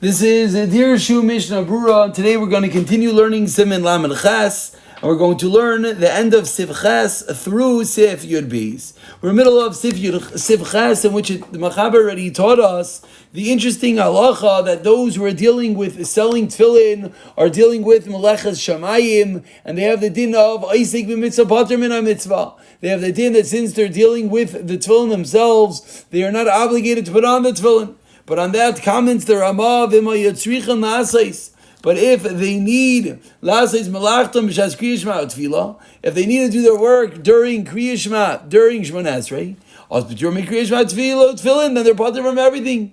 This is Dirshu Mishnah Berurah. Today we're going to continue learning Siman Lamed Ches, and we're going to learn the end of Sif Ches through Sif Yud Beis. We're in the middle of Sif Ches, in which the Machaber already taught us the interesting halacha that those who are dealing with selling Tefilin are dealing with Meleches Shamayim, and they have the din of Eisek b'mitzvah pater min ha-mitzvah. They have the din that since they're dealing with the Tefillin themselves, they are not obligated to put on the Tefillin. But on that comments the Ramah, but if they need if they need to do their work during Kriya Shema, during Shemona Esrei, then they're pater from everything.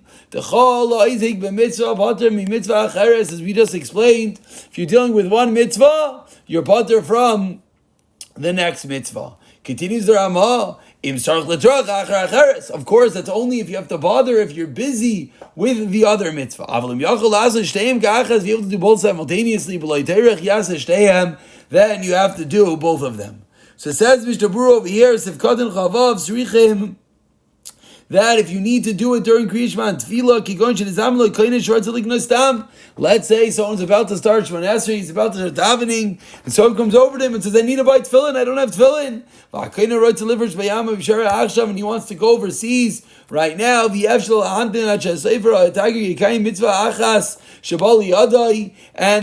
As we just explained, if you're dealing with one mitzvah, you're pater from the next mitzvah. Continues the Ramah. Of course, that's only if you have to bother, if you're busy with the other mitzvah. If you're able to do both simultaneously, then you have to do both of them. So it says Mishnah Berurah over here, that if you need to do it during Kriya Shema and Tefillah, let's say someone's about to start Shemona Esrei, he's about to start davening, and someone comes over to him and says, I need to buy Tefillin, I don't have Tefillin. And he wants to go overseas right now, and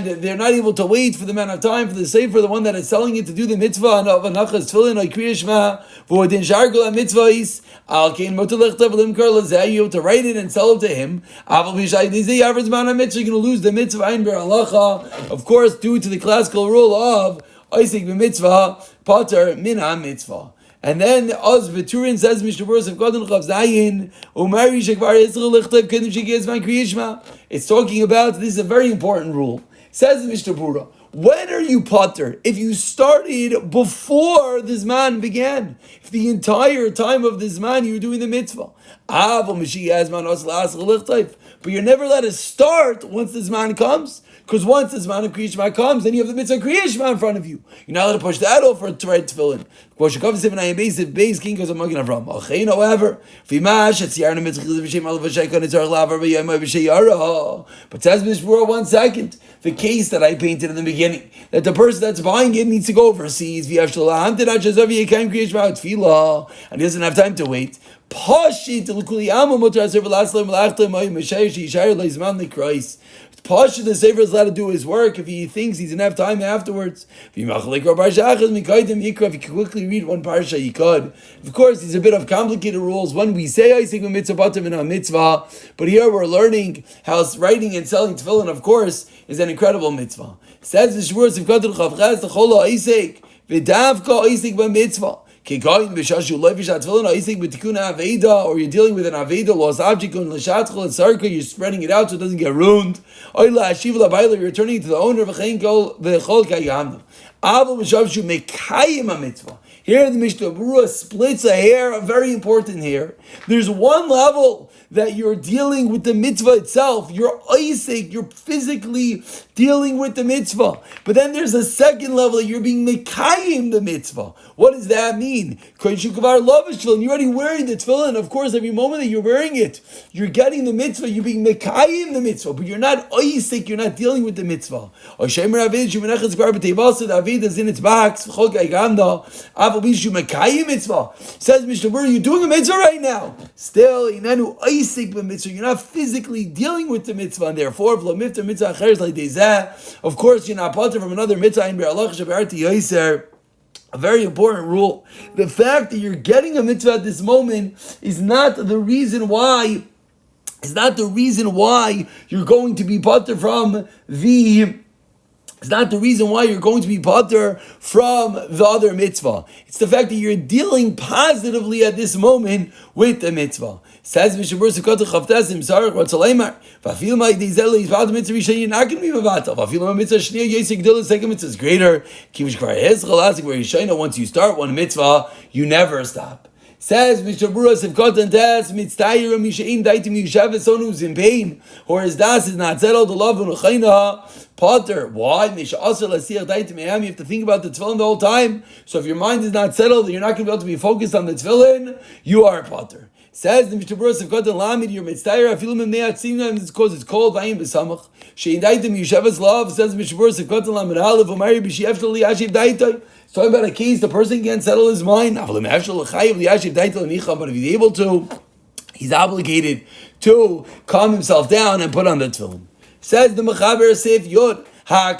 they're not able to wait for the amount of time for the sefer, the one that is selling it, to do the mitzvah of anachas Tefillin or Kriya Shema, you have to write it and sell it to him. You're going to lose the mitzvah. Of course, due to the classical rule of Eisek b'mitzvah pater min ha-mitzvah. And then Oz Beturin says Mishnah Berurah of Godin Chav Zayin Umari Shekvar Yisrael Lichtav Kedim Shekiyazman Kriya Shema. It's talking about, this is a very important rule. Says Mishnah Berurah, when are you pater? If you started before this man began, if the entire time of this man you were doing the mitzvah, but you're never allowed to start once this man comes, because once this man of Kriya Shema comes, then you have the mitzvah Kriya Shema in front of you. You're not allowed to push that over to write Tefillin. But says Mishmur, 1 second, the case that I painted in the beginning, that the person that's buying it needs to go overseas, and he doesn't have time to wait. Pasha, the Sefer is allowed to do his work if he thinks he doesn't have time afterwards. If you can quickly read one parsha, you could. Of course, these are a bit of complicated rules. When we say Eisek b'mitzvah pater min ha-mitzvah, but here we're learning how writing and selling tefillin, of course, is an incredible mitzvah. It says the Shvuras of Kadul Chavchaz the Chol Eisek v'davka Eisek b'mitzvah. Or you're dealing with an Aveda, lost object, you're spreading it out so it doesn't get ruined. You're returning it to the owner. Here the Mishnah Berurah splits a hair, a very important hair. There's one level that you're dealing with the mitzvah itself. You're Eisek, you're physically dealing with the mitzvah. But then there's a second level that you're being mekayim the mitzvah. What does that mean? You're already wearing the tefillin. Of course, every moment that you're wearing it, you're getting the mitzvah, you're being mekayim the mitzvah, but you're not Eisek, you're not dealing with the mitzvah. The Avid is in its box. Says Mishnah Berurah, you're doing a mitzvah right now. Still, you're not physically dealing with the mitzvah, and therefore, of course, you're not pater from another mitzvah. A very important rule. The fact that you're getting a mitzvah at this moment is not the reason why. It's not the reason why you're going to be pater from the. It's not the reason why you're going to be pater from the other mitzvah. It's the fact that you're dealing positively at this moment with the mitzvah. Says Mishnah Berurah Sekot Chavtazim Sarach Ratzaleimar. Vafil Ma'idizeli is about the mitzvah Rishon. You're not going to be mevatel. Vafil Mitzvah Shniya Yesek Gdil. The second mitzvah is greater. Kivish Kvar Hezchel Asik where Rishon. Once you start one mitzvah, you never stop. Says Mishnah Berurah Sivkot and Das Mitztayir Mishaim Daitim Yushav someone who's in pain, or his das is not settled. The love of Chayna Potter. Why? You have to think about the tefillin the whole time. So if your mind is not settled, you're not going to be able to be focused on the tefillin. You are a potter. Says the Mishnah Berurah Sivkot and Lamid, your Mitzvah, Afilu Memnei Atzimna, it's because it's called Vayim B'Samach. Sheindaitim Yeshevas Love, says the Mishnah Berurah Sivkot and Lamid Aleph, Umari B'Shiev Shali Yashiv Daitai. It's talking about a case the person can't settle his mind. But if he's able to, he's obligated to calm himself down and put on the tefillin. Says the Mechaber Seif Yod. Someone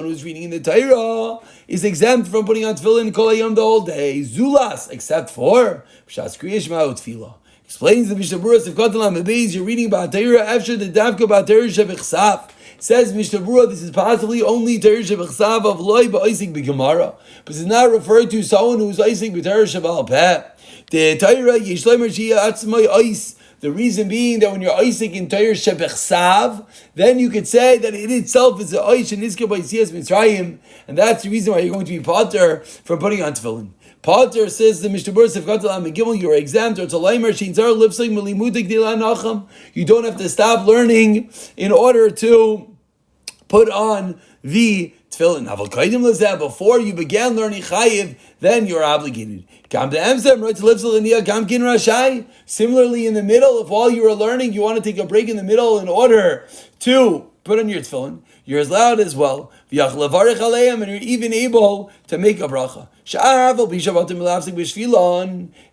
who's reading in the Torah is exempt from putting on tefillin kol hayom the whole day. Zulas, except for B'shas Kriyas Shema Tefillah. Explains the Mishnah Berurah Sivkot Lamed Beis. You're reading about Torah after the Davka about Torah Shebichsav. Says Mishnah Berurah, this is possibly only Torah Shebichsav of loy ba'isik b'gemara, but it's not referred to someone who's isik b'Torah Shebal Peh. The Torah yishleimer shia atzmai ice. The reason being that when you're Isaac in Torah Shebichsav, then you could say that it itself is a Aish and Isker by Siyas Mitzrayim, and that's the reason why you're going to be Potter from putting on Tefillin. Potter says the Mishnah Berurah Sivkot Lamed Gimel, you're exempt, or it's a Leimer Shinzar Lipsing Melimudik Dilan Nacham. You don't have to stop learning in order to put on the Tefillin. Before you began learning Chayiv, then you're obligated. Similarly, in the middle, if while you were learning, you want to take a break in the middle in order to put on your tefillin, you're allowed as well. And you're even able to make a bracha.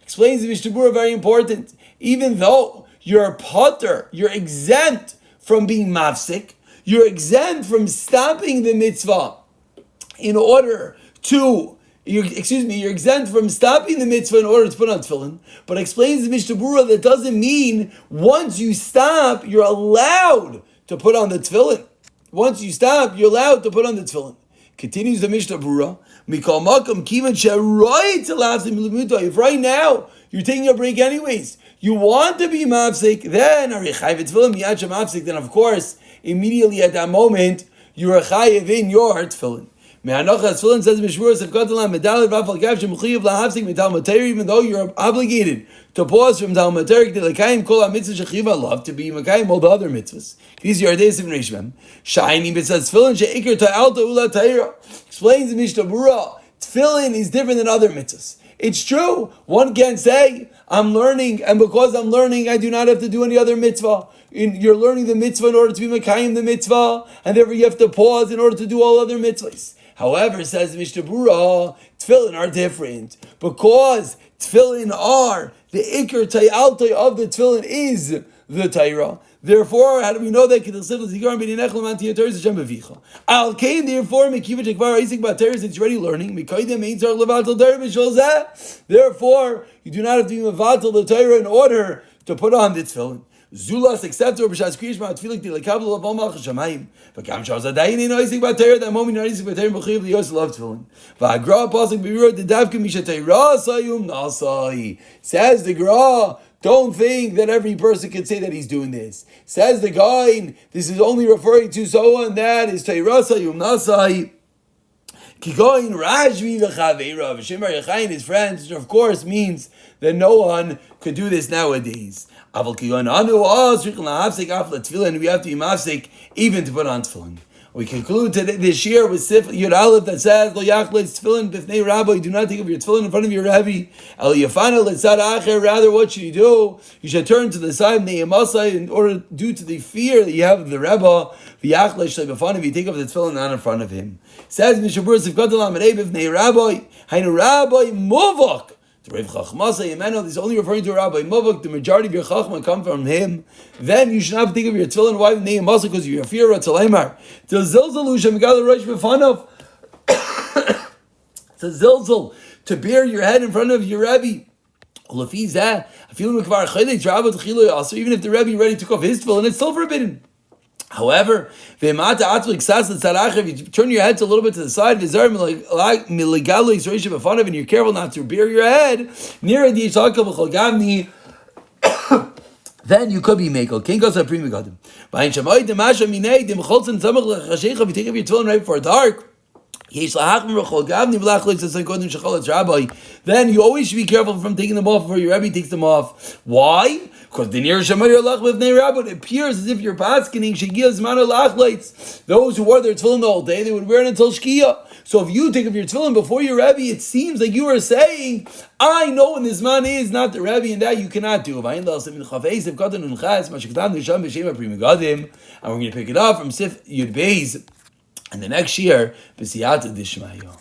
Explains the Mishnah Berurah, very important. Even though you're a potter, you're exempt from being mafsik, you're exempt from stopping the mitzvah in order to you're exempt from stopping the mitzvah in order to put on tefillin. But explains the Mishnah Berurah that doesn't mean once you stop, you're allowed to put on the tefillin. Once you stop, you're allowed to put on the tefillin. Continues the Mishnah Berurah. If right now you're taking a break anyways, you want to be mafsik, then of course, immediately at that moment, you're chayiv in your tefillin. Even though you're obligated to pause from Talmud Torah to love to be Mekayim all the other mitzvahs. These are days of Reishmem. Shining it says tefillin she'ikr ta'alta ula Torah. Explains the Mishnah Berurah. Tefillin is different than other mitzvahs. It's true. One can say, I'm learning, and because I'm learning, I do not have to do any other mitzvah. You're learning the mitzvah in order to be Mekayim the mitzvah, and therefore you have to pause in order to do all other mitzvahs. However, says Mishnah Berurah, tefillin are different because tefillin are the ikar ta'altai of the tefillin is the Torah. Therefore, how do we know that? Al kain, therefore, since you're already learning, therefore, you do not have to be mevatel the Torah in order to put on the tefillin. Zulas except or b'shas kriyish ma'atfilik dilekabel of Malach Shamayim. But kam shaz adayin in oisik b'Torah, that moment you're oisik b'Torah b'chiv liyos love tefillin. V'agra pasuk b'Berurah the davka mishatayra sayum nasai. Says the Gra, don't think that every person can say that he's doing this. Says the guy, this is only referring to someone that is tayra sayum nasai. Kigoin Rajvi v'chaveira v'Shem Bar Yochai and his friends, which of course means that no one could do this nowadays. Aval kigoin anu tzrichim lahafsik af letefillin. We have to be mafsik even to put on tefillin. We conclude this year with Sif Yud Aleph that says, Lo yachletz tefillin b'fnei rabbi. Do not take up your tefillin in front of your rabbi. El yafana letzad acher. Rather, what should you do? You should turn to the side of Ne'emasai in order, due to the fear that you have of the Rebbe. V'yachletz shlei b'fanav. You take up the tefillin not in front of him. Says Mishnah Berurah Sivkot Lamed b'fnei rabbi. Hainu rabbi muvak. This is only referring to a rabbi muvak. The majority of your chachma come from him. Then you should not think of your tefillin. Why name muscle? Because you fear Ratzalaymar. It's a zilzal to bear your head in front of your rabbi. Even if the rabbi already took off his tefillin, it's still forbidden. However, if you turn your head a little bit to the side, and you're careful not to bear your head, then you could be makel. King goes up prima gadim. If you take up your tefillin right before dark, then you always should be careful from taking them off before your rabbi takes them off. Why? Because the near Shemayir Lach with Rabbi, it appears as if you're paskening Shegias Mana Lachlights. Those who wore their tefillin the whole day, they would wear it until Shkia. So if you take off your tefillin before your Rebbe, it seems like you are saying, I know when this man is not the Rebbe, and that you cannot do. And we're going to pick it up from Sif Yud Beis, and the next year, B'siyata Dishmayo.